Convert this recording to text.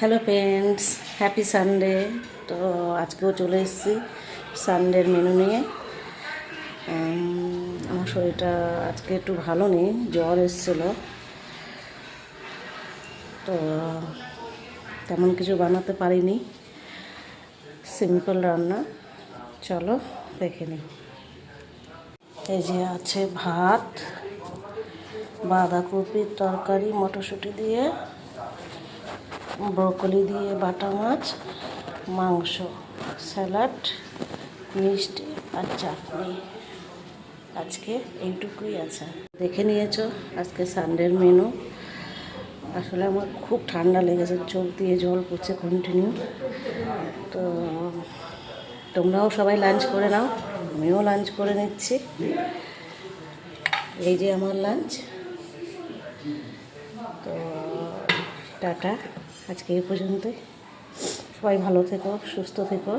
Hello friends, happy Sunday. তো আজকেও চলে এসেছি সানডের মেনু নিয়ে। আমার শরীরটা আজকে একটু ভালো নেই, জ্বর এসেছিলো, তো তেমন কিছু বানাতে পারিনি, সিম্পল রান্না। চলো দেখে নিই। এই যে আছে ভাত, বাঁধাকপির তরকারি, মটরশুঁটি দিয়ে, ব্রকলি দিয়ে বাটা মাছ, মাংস, স্যালাড, মিষ্টি আর চাটনি। আজকে এইটুকুই আছে। দেখে নিয়েছো আজকে সানডের মেনু। আসলে আমার খুব ঠান্ডা লেগেছে, চোখ দিয়ে জল পড়ছে কন্টিনিউ। তো তোমরাও সবাই লাঞ্চ করে নাও, আমিও লাঞ্চ করে নিচ্ছি। এই যে আমার লাঞ্চ। তো টাটা, আজকে এই পর্যন্তই। সবাই ভালো থেকো, সুস্থ থেকো।